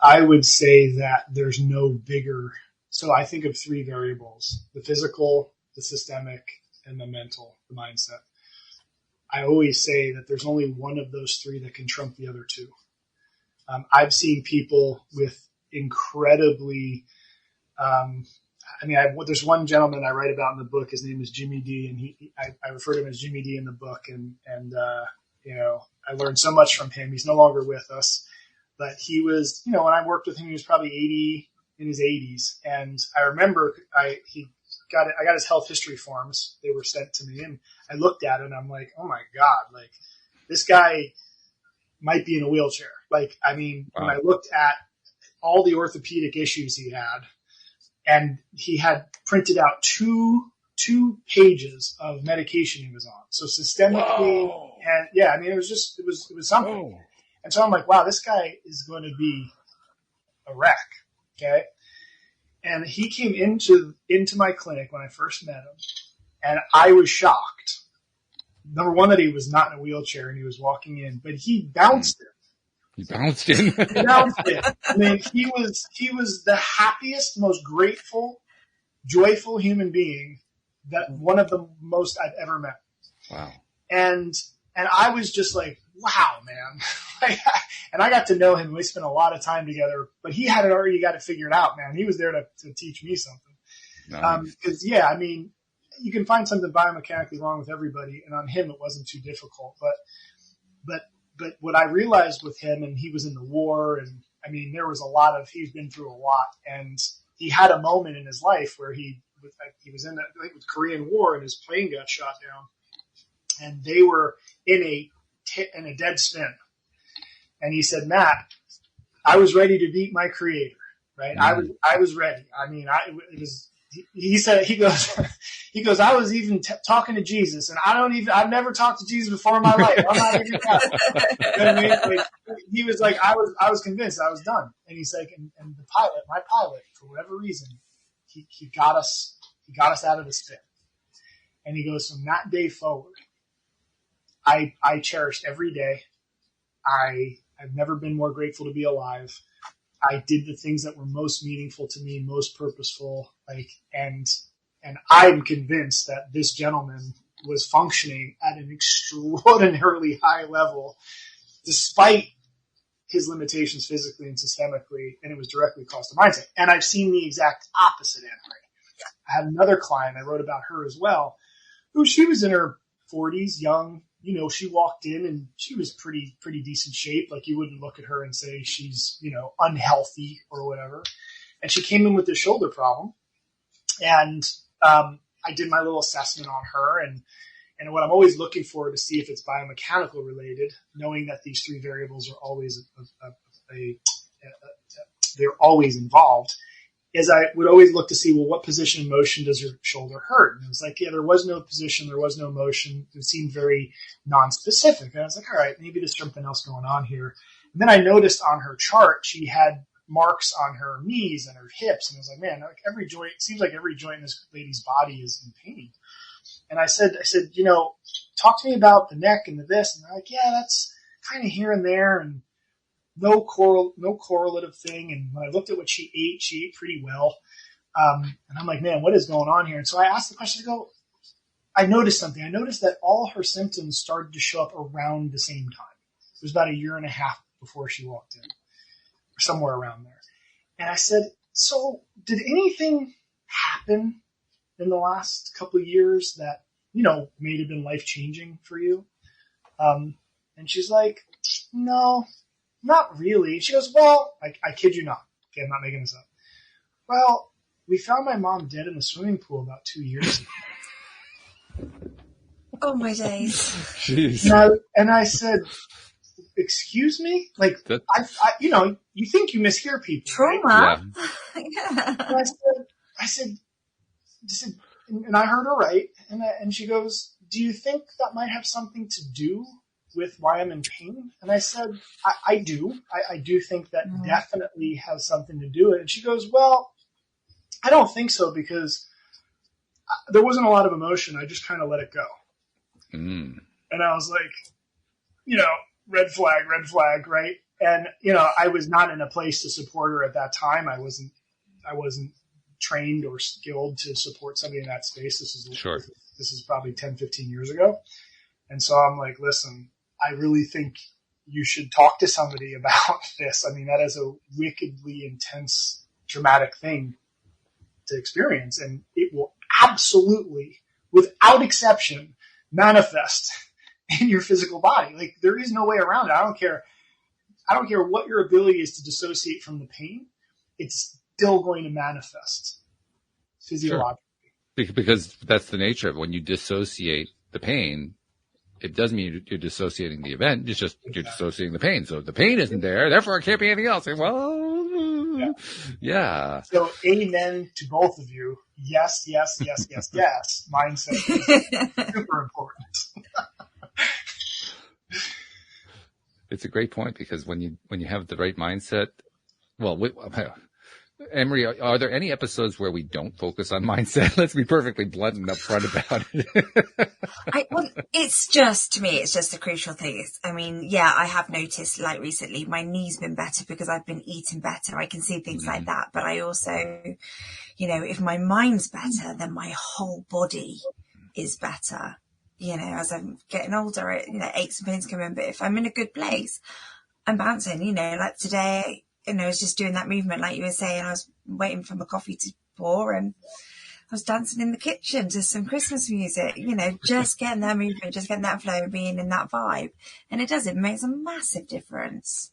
I would say that there's no bigger. So I think of 3 variables: the physical, the systemic, and the mental, the mindset. I always say that there's only one of those 3 that can trump the other 2. I've seen people with incredibly, there's one gentleman I write about in the book. His name is Jimmy D, and I refer to him as Jimmy D in the book. And I learned so much from him. He's no longer with us, but he was, when I worked with him, he was probably 80 in his 80s. And I remember he I got his health history forms. They were sent to me, and I looked at it, and I'm like, oh my God, like this guy might be in a wheelchair. Like, I mean, when I looked at all the orthopedic issues he had, and he had printed out two pages of medication he was on. So systemically, and yeah, I mean, it was something. Whoa. And so I'm like, wow, this guy is going to be a wreck. Okay. And he came into my clinic when I first met him, and I was shocked. Number one, that he was not in a wheelchair and he was walking in, but he bounced in. He bounced in. He bounced in. I mean, he was the happiest, most grateful, joyful human being, that one of the most I've ever met. Wow. And I was just like, wow, man. And I got to know him. We spent a lot of time together, but he had already got it figured out, man. He was there to teach me something. Nice. Cause yeah, I mean, you can find something biomechanically wrong with everybody, and on him, it wasn't too difficult, but what I realized with him, and he was in the war, and I mean, he's been through a lot, and he had a moment in his life where he was in the Korean War, and his plane got shot down, and they were in a dead spin. And he said, Matt, I was ready to beat my creator, right? Mm-hmm. I was ready. I mean, he goes, I was even talking to Jesus, and I've never talked to Jesus before in my life. I'm not even that. You know what I mean? Like, he was like, I was convinced I was done. And he's like, and my pilot, for whatever reason, he got us out of the spin. And he goes, from that day forward, I cherished every day. I've never been more grateful to be alive. I did the things that were most meaningful to me, most purposeful, and I'm convinced that this gentleman was functioning at an extraordinarily high level, despite his limitations physically and systemically, and it was directly caused to mindset. And I've seen the exact opposite end. Right? I had another client, I wrote about her as well, who she was in her 40s, young. You know, she walked in and she was pretty decent shape. Like, you wouldn't look at her and say she's, unhealthy or whatever. And she came in with this shoulder problem. And I did my little assessment on her. And what I'm always looking for to see if it's biomechanical related, knowing that these three variables are always they're always involved, is I would always look to see, well, what position and motion does your shoulder hurt? And it was like, yeah, there was no position, there was no motion. It seemed very non-specific. And I was like, all right, maybe there's something else going on here. And then I noticed on her chart, she had marks on her knees and her hips. And I was like, man, every joint, it seems like every joint in this lady's body is in pain. And I said, talk to me about the neck and the this. And they're like, yeah, that's kind of here and there. And no correlative thing. And when I looked at what she ate pretty well. And I'm like, man, what is going on here? And so I asked the question, I noticed something. I noticed that all her symptoms started to show up around the same time. It was about a year and a half before she walked in, or somewhere around there. And I said, so did anything happen in the last couple of years that, may have been life-changing for you? And she's like, no, not really. She goes, well, I kid you not. Okay, I'm not making this up. Well, we found my mom dead in the swimming pool about 2 years ago. Oh, my days. Jeez. And I said, excuse me? Like, you think you mishear people. Trauma. Right? Yeah. And I said, and I heard her right. And she goes, do you think that might have something to do with why I'm in pain? And I said, I do. I do think that definitely has something to do with it. And she goes, well, I don't think so, because there wasn't a lot of emotion. I just kind of let it go. Mm. And I was like, red flag, right? And, I was not in a place to support her at that time. I wasn't trained or skilled to support somebody in that space. This is probably 10, 15 years ago. And so I'm like, listen, I really think you should talk to somebody about this. I mean, that is a wickedly intense, dramatic thing to experience. And it will absolutely, without exception, manifest in your physical body. Like, there is no way around it. I don't care what your ability is to dissociate from the pain. It's still going to manifest physiologically. Sure. Because that's the nature of it. When you dissociate the pain, it doesn't mean you're dissociating the event. It's just you're dissociating the pain. So if the pain isn't there, therefore it can't be anything else. Well, yeah. So amen to both of you. Yes. Mindset is super important. It's a great point, because when you have the right mindset, Emery, are there any episodes where we don't focus on mindset? Let's be perfectly blunt and upfront about it. It's just, to me, it's just a crucial thing. I mean, yeah, I have noticed, like, recently my knee's been better because I've been eating better. I can see things like that. But I also, if my mind's better, then my whole body is better. As I'm getting older, aches and pains come in. But if I'm in a good place, I'm bouncing, like today, I was just doing that movement, like you were saying. I was waiting for my coffee to pour and I was dancing in the kitchen to some Christmas music, just getting that movement, just getting that flow, being in that vibe. And it makes a massive difference.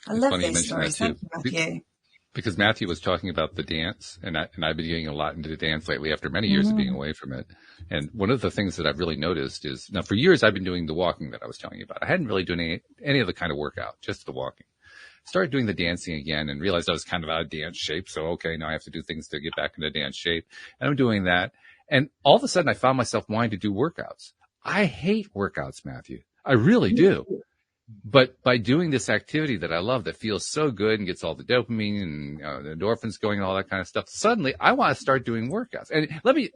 I love those stories. Thank you, Matthew. Because Matthew was talking about the dance, and I've been getting a lot into the dance lately after many years of being away from it. And one of the things that I've really noticed is, now for years I've been doing the walking that I was telling you about. I hadn't really done any other kind of workout, just the walking. Started doing the dancing again and realized I was kind of out of dance shape. So, okay, now I have to do things to get back into dance shape. And I'm doing that. And all of a sudden I found myself wanting to do workouts. I hate workouts, Matthew. I really do. But by doing this activity that I love, that feels so good and gets all the dopamine and the endorphins going and all that kind of stuff, suddenly I want to start doing workouts. And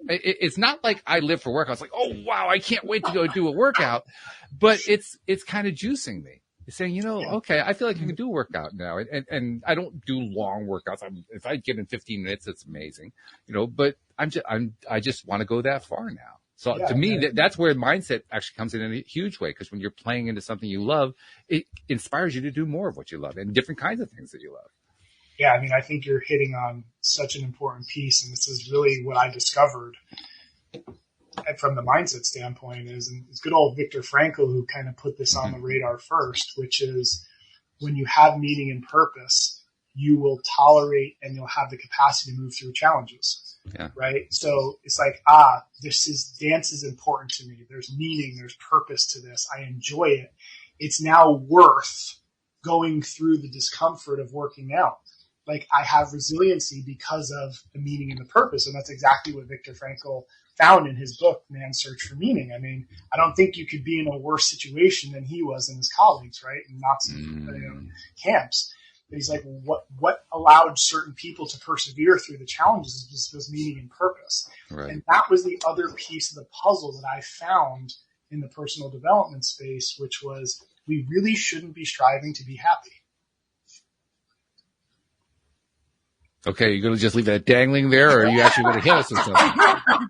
it's not like I live for workouts, like, oh, wow, I can't wait to go do a workout. But it's kind of juicing me. It's saying, okay, I feel like I can do a workout now. And I don't do long workouts. If I get in 15 minutes, it's amazing, but I just want to go that far now. So to me, that's where mindset actually comes in a huge way. Because when you're playing into something you love, it inspires you to do more of what you love and different kinds of things that you love. Yeah. I mean, I think you're hitting on such an important piece. And this is really what I discovered from the mindset standpoint and it's good old Viktor Frankl who kind of put this on the radar first, which is when you have meaning and purpose, you will tolerate and you'll have the capacity to move through challenges. Yeah. Right. So it's like, dance is important to me. There's meaning, there's purpose to this. I enjoy it. It's now worth going through the discomfort of working out. Like I have resiliency because of the meaning and the purpose. And that's exactly what Viktor Frankl found in his book, Man's Search for Meaning. I mean, I don't think you could be in a worse situation than he was and his colleagues, right? In Nazi camps. But he's like, what allowed certain people to persevere through the challenges was meaning and purpose. Right. And that was the other piece of the puzzle that I found in the personal development space, which was we really shouldn't be striving to be happy. Okay, you're going to just leave that dangling there, or are you actually going to hit us with something?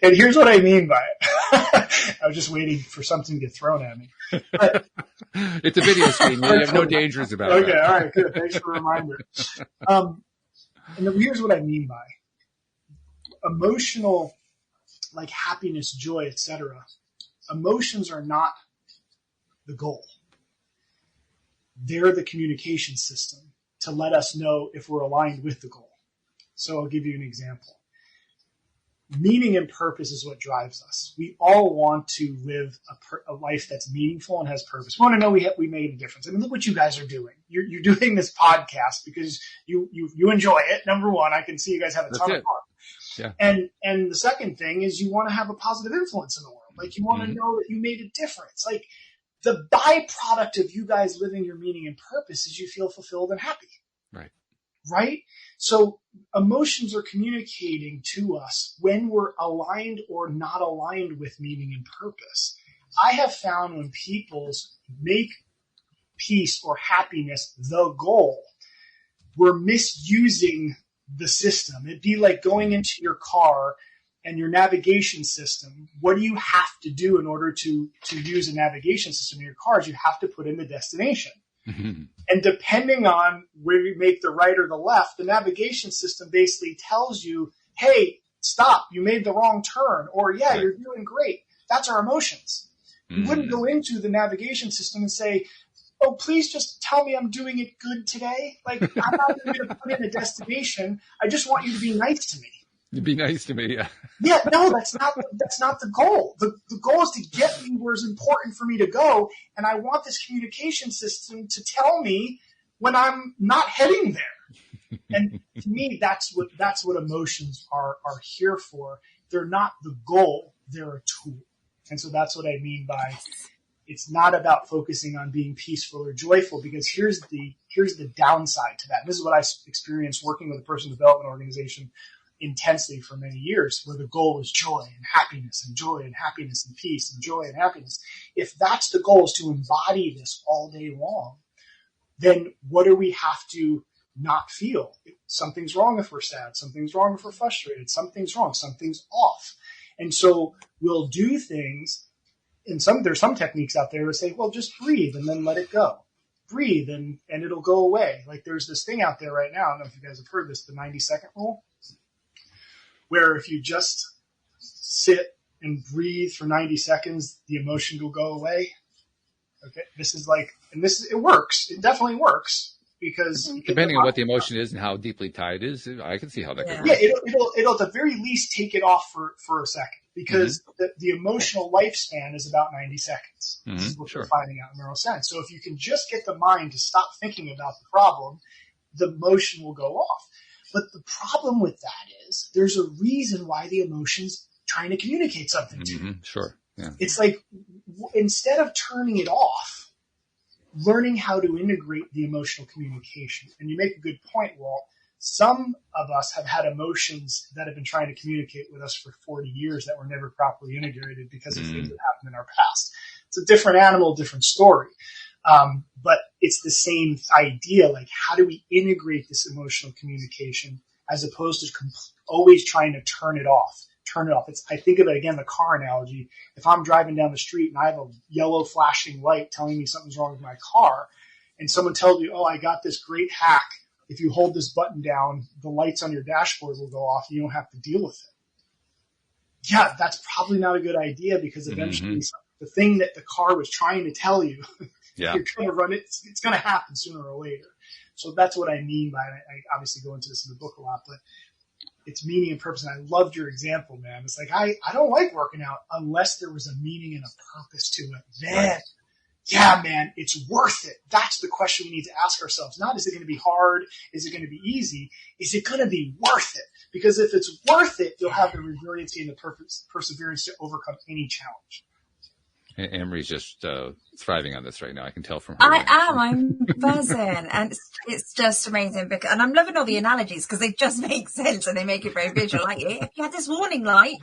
And here's what I mean by it. I was just waiting for something to get thrown at me. But, it's a video screen. You have no dangers about it. Okay, all right, good. Thanks for the reminder. And here's what I mean by emotional, like happiness, joy, etc. Emotions are not the goal. They're the communication system to let us know if we're aligned with the goal. So I'll give you an example. Meaning and purpose is what drives us. We all want to live a life that's meaningful and has purpose. We want to know we made a difference. I mean, look what you guys are doing. You're doing this podcast because you enjoy it. Number one, I can see you guys have a ton of fun. Yeah. And the second thing is you want to have a positive influence in the world. Like you want to know that you made a difference. Like the byproduct of you guys living your meaning and purpose is you feel fulfilled and happy. Right? So emotions are communicating to us when we're aligned or not aligned with meaning and purpose. I have found when people make peace or happiness the goal, we're misusing the system. It'd be like going into your car and your navigation system. What do you have to do in order to use a navigation system in your cars? You have to put in the destination. Mm-hmm. And depending on where you make the right or the left, the navigation system basically tells you, hey, stop, you made the wrong turn, or you're doing great. That's our emotions. Mm-hmm. You wouldn't go into the navigation system and say, oh, please just tell me I'm doing it good today. Like, I'm not even going to put in a destination. I just want you to be nice to me. Be nice to me. Yeah. Yeah, no, that's not the goal. The goal is to get me where it's important for me to go, and I want this communication system to tell me when I'm not heading there. And to me, that's what emotions are here for. They're not the goal; they're a tool. And so that's what I mean by it's not about focusing on being peaceful or joyful, because here's the downside to that. And this is what I experienced working with a personal development organization intensely for many years, where the goal is joy and happiness and peace and joy and happiness. If that's the goal, is to embody this all day long, then what do we have to not feel? Something's wrong if we're sad. Something's wrong if we're frustrated. Something's wrong. Something's off. And so we'll do things, and there's some techniques out there that say, well, just breathe and then let it go. Breathe and it'll go away. Like there's this thing out there right now, I don't know if you guys have heard this, the 90-second rule, where if you just sit and breathe for 90 seconds, the emotion will go away. Okay. It works. It definitely works. Because depending on what the emotion is and how deeply tied it is, I can see how that could work. Yeah, it'll at the very least take it off for a second, because the emotional lifespan is about 90 seconds. This is what we're finding out in neuroscience. So if you can just get the mind to stop thinking about the problem, the emotion will go off. But the problem with that is there's a reason why the emotion's trying to communicate something to you. Sure. Yeah. It's like instead of turning it off, learning how to integrate the emotional communication. And you make a good point, Walt. Some of us have had emotions that have been trying to communicate with us for 40 years that were never properly integrated because of things that happened in our past. It's a different animal, different story. But it's the same idea. Like, how do we integrate this emotional communication as opposed to always trying to turn it off? I think of it again, the car analogy. If I'm driving down the street and I have a yellow flashing light telling me something's wrong with my car, and someone tells you, oh, I got this great hack. If you hold this button down, the lights on your dashboard will go off. You don't have to deal with it. Yeah, that's probably not a good idea, because eventually the thing that the car was trying to tell you, you're going to run it. It's going to happen sooner or later. So that's what I mean by it. I obviously go into this in the book a lot, but it's meaning and purpose. And I loved your example, man. It's like, I don't like working out unless there was a meaning and a purpose to it. Then, yeah, man, it's worth it. That's the question we need to ask ourselves. Not, is it going to be hard? Is it going to be easy? Is it going to be worth it? Because if it's worth it, you'll have the resiliency and the perseverance to overcome any challenge. Emery's just thriving on this right now. I can tell from her. I'm buzzing, and it's just amazing. And I'm loving all the analogies because they just make sense and they make it very visual. Like, if you had this warning light,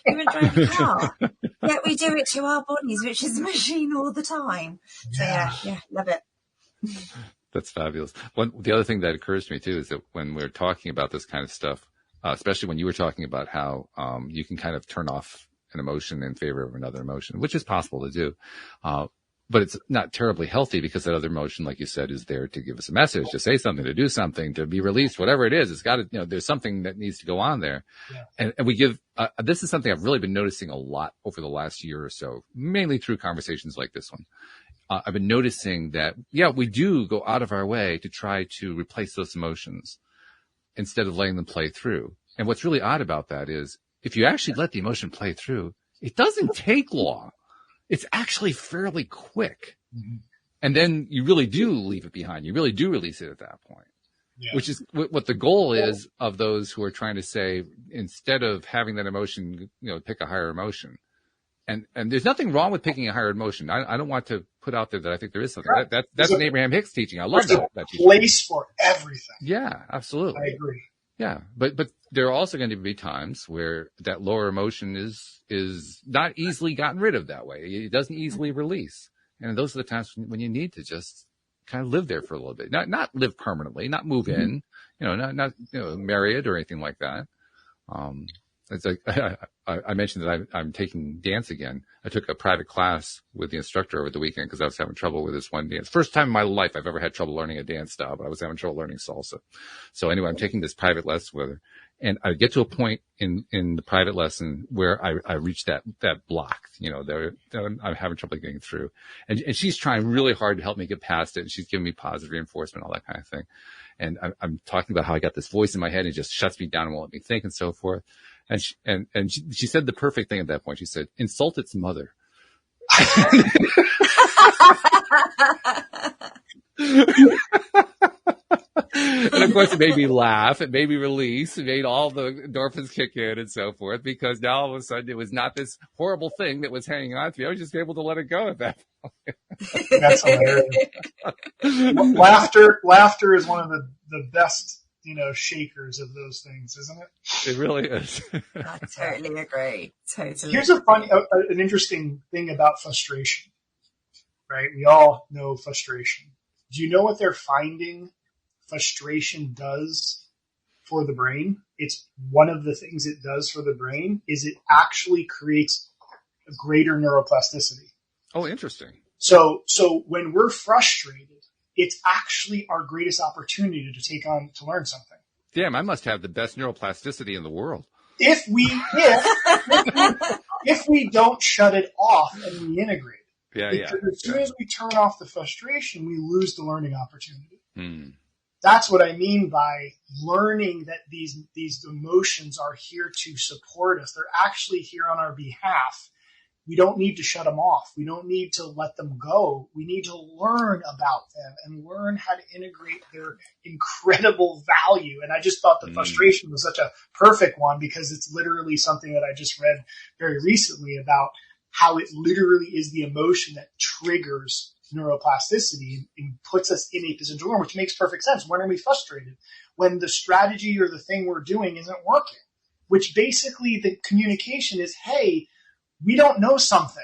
you would drive a car. Yet we do it to our bodies, which is a machine all the time. So yeah, love it. That's fabulous. The other thing that occurs to me too is that when we're talking about this kind of stuff, especially when you were talking about how you can kind of turn off an emotion in favor of another emotion, which is possible to do. But it's not terribly healthy, because that other emotion, like you said, is there to give us a message, to say something, to do something, to be released, whatever it is. It's got to, there's something that needs to go on there. Yeah. And we give, this is something I've really been noticing a lot over the last year or so, mainly through conversations like this one. I've been noticing that, we do go out of our way to try to replace those emotions instead of letting them play through. And what's really odd about that is, if you actually let the emotion play through, it doesn't take long. It's actually fairly quick. And then you really do leave it behind. You really do release it at that point, which is what the goal is of those who are trying to say, instead of having that emotion, pick a higher emotion. And there's nothing wrong with picking a higher emotion. I don't want to put out there that I think there is something. Right. That's an Abraham Hicks teaching. I love that. There's a place for everything. Yeah, absolutely. I agree. Yeah, but there are also going to be times where that lower emotion is not easily gotten rid of that way. It doesn't easily release. And those are the times when you need to just kind of live there for a little bit. Not live permanently, not move in, not marry it or anything like that. It's like I mentioned that I'm taking dance again. I took a private class with the instructor over the weekend because I was having trouble with this one dance. First time in my life I've ever had trouble learning a dance style, but I was having trouble learning salsa. So anyway, I'm taking this private lesson with her, And I get to a point in the private lesson where I reach that block, I'm having trouble getting through. And she's trying really hard to help me get past it. And she's giving me positive reinforcement, all that kind of thing. And I'm talking about how I got this voice in my head and it just shuts me down and won't let me think and so forth. And she said the perfect thing at that point. She said, insult its mother. And of course it made me laugh, it made me release, it made all the endorphins kick in and so forth, because now all of a sudden it was not this horrible thing that was hanging on to me. I was just able to let it go at that point. That's hilarious. Laughter is one of the best, shakers of those things, isn't it? It really is. I totally agree. Totally. Here's an interesting thing about frustration, right? We all know frustration. Do you know what they're finding frustration does for the brain? It's one of the things it does for the brain is it actually creates a greater neuroplasticity. Oh, interesting. So when we're frustrated, it's actually our greatest opportunity to learn something. Damn, I must have the best neuroplasticity in the world. If we don't shut it off and we integrate it. Because as soon as we turn off the frustration, we lose the learning opportunity. That's what I mean by learning that these emotions are here to support us. They're actually here on our behalf. We don't need to shut them off. We don't need to let them go. We need to learn about them and learn how to integrate their incredible value. And I just thought the frustration was such a perfect one because it's literally something that I just read very recently about how it literally is the emotion that triggers neuroplasticity and puts us in a position to learn, which makes perfect sense. When are we frustrated? When the strategy or the thing we're doing isn't working, which basically the communication is, hey, we don't know something.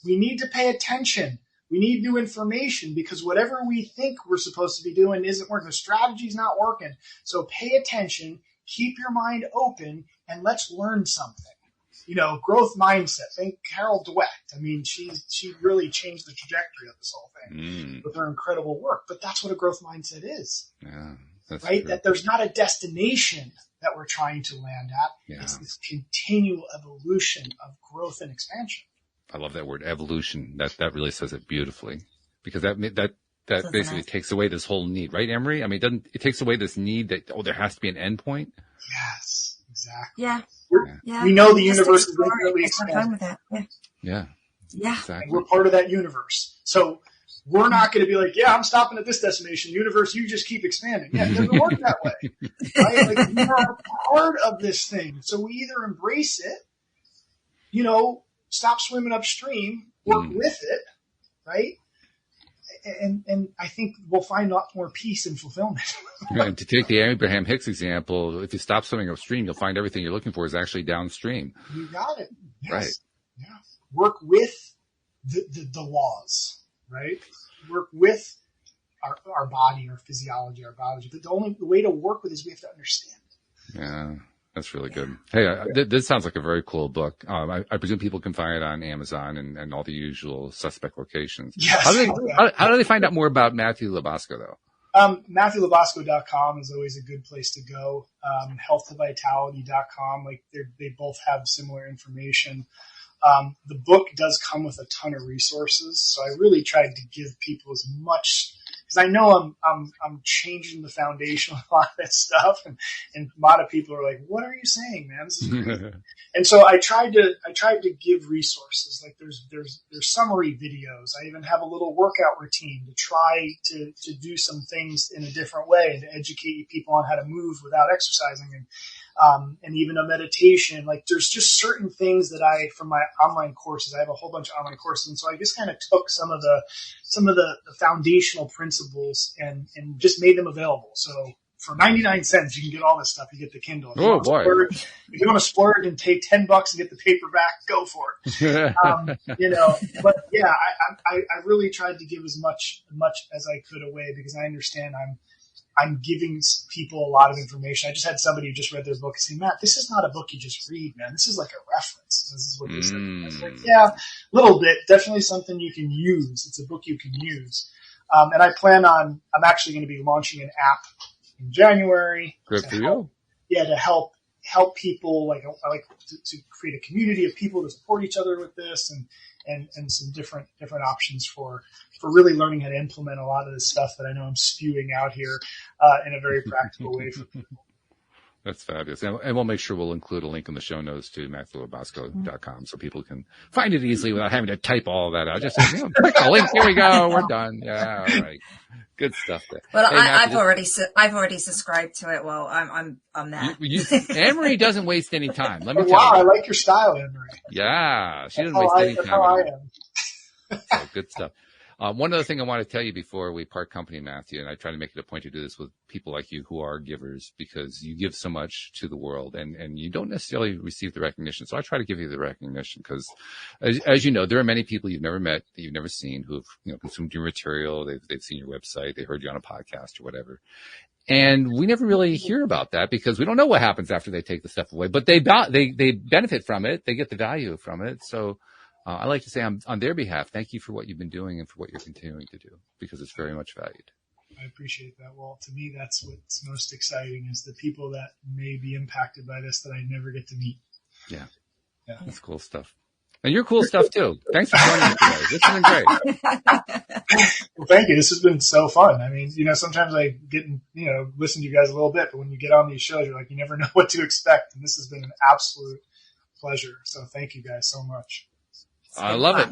We need to pay attention. We need new information because whatever we think we're supposed to be doing isn't working. The strategy's not working. So pay attention, keep your mind open, and let's learn something. Growth mindset. Think Carol Dweck. I mean, she really changed the trajectory of this whole thing with her incredible work. But that's what a growth mindset is. Yeah, that's right? True. That there's not a destination that we're trying to land at. Yeah. It's this continual evolution of growth and expansion. I love that word, evolution. That really says it beautifully, because that basically takes away this whole need, right, Emery? I mean, it takes away this need that there has to be an end point. Yes, exactly. Yeah. We know the universe is infinitely expanding. Yeah. Exactly. And we're part of that universe. So we're not going to be like, I'm stopping at this destination. Universe, you just keep expanding. Yeah, it doesn't work that way. Right? Like, we are part of this thing. So we either embrace it, stop swimming upstream, work with it, right? And I think we'll find a lot more peace and fulfillment. And to take the Abraham Hicks example, if you stop swimming upstream, you'll find everything you're looking for is actually downstream. You got it. Yes. Right. Yeah. Work with the laws, right? Work with our body, our physiology, our biology. But the way to work with is we have to understand it. Yeah. That's really good. Hey, this sounds like a very cool book. I presume people can find it on Amazon and all the usual suspect locations. Yes. How do they find out more about Matthew LaBosco, though? MatthewLaBosco.com is always a good place to go. HealthToVitality.com. They both have similar information. The book does come with a ton of resources, so I really tried to give people as much, because I know I'm changing the foundation of a lot of that stuff, and a lot of people are like, "What are you saying, man? This is crazy." And so I tried to give resources. Like there's summary videos. I even have a little workout routine to try to do some things in a different way and to educate people on how to move without exercising, and even a meditation. Like there's just certain things that from my online courses, I have a whole bunch of online courses. And so I just kind of took some of the foundational principles and just made them available. So for 99 cents, you can get all this stuff. You get the Kindle. If you want to splurge and take $10 and get the paperback, go for it. But yeah, I really tried to give as much as I could away, because I understand I'm giving people a lot of information. I just had somebody who just read their book and say, "Matt, this is not a book you just read, man. This is like a reference." This is what they said. I was like, yeah, a little bit. Definitely something you can use. It's a book you can use. And I'm actually going to be launching an app in January. Good for you. To help help people. Like I like to create a community of people to support each other with this, and some different options for really learning how to implement a lot of this stuff that I know I'm spewing out here in a very practical way for people. That's fabulous. And we'll make sure we'll include a link in the show notes to MatthewLaBosco.com so people can find it easily without having to type all that out. Just click the link. Here we go. We're done. Yeah. All right. Good stuff there. Well, hey, I've already subscribed to it. Well, I'm there. Anne-Marie doesn't waste any time. Let me tell you. Wow, I like your style, Anne-Marie. Yeah. She doesn't waste any time. That's how I am. So, good stuff. One other thing I want to tell you before we part company, Matthew, and I try to make it a point to do this with people like you who are givers, because you give so much to the world and you don't necessarily receive the recognition. So I try to give you the recognition because, as you know, there are many people you've never met, that you've never seen, who have consumed your material. They've seen your website. They heard you on a podcast or whatever. And we never really hear about that because we don't know what happens after they take the stuff away, but they benefit from it. They get the value from it. So, I like to say on their behalf, thank you for what you've been doing and for what you're continuing to do, because it's very much valued. I appreciate that. Well, to me, that's what's most exciting, is the people that may be impacted by this that I never get to meet. Yeah. That's cool stuff. And you're cool stuff too. Thanks for joining me today. This has been great. Well, thank you. This has been so fun. I mean, sometimes I get, listen to you guys a little bit, but when you get on these shows, you're like, you never know what to expect. And this has been an absolute pleasure. So thank you guys so much. I love it.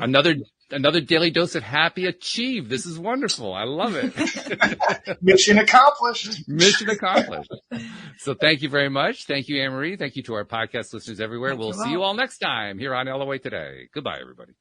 Another daily dose of happy achieved. This is wonderful. I love it. Mission accomplished. Mission accomplished. So thank you very much. Thank you, Anne-Marie. Thank you to our podcast listeners everywhere. We'll see you all next time here on LOA Today. Goodbye, everybody.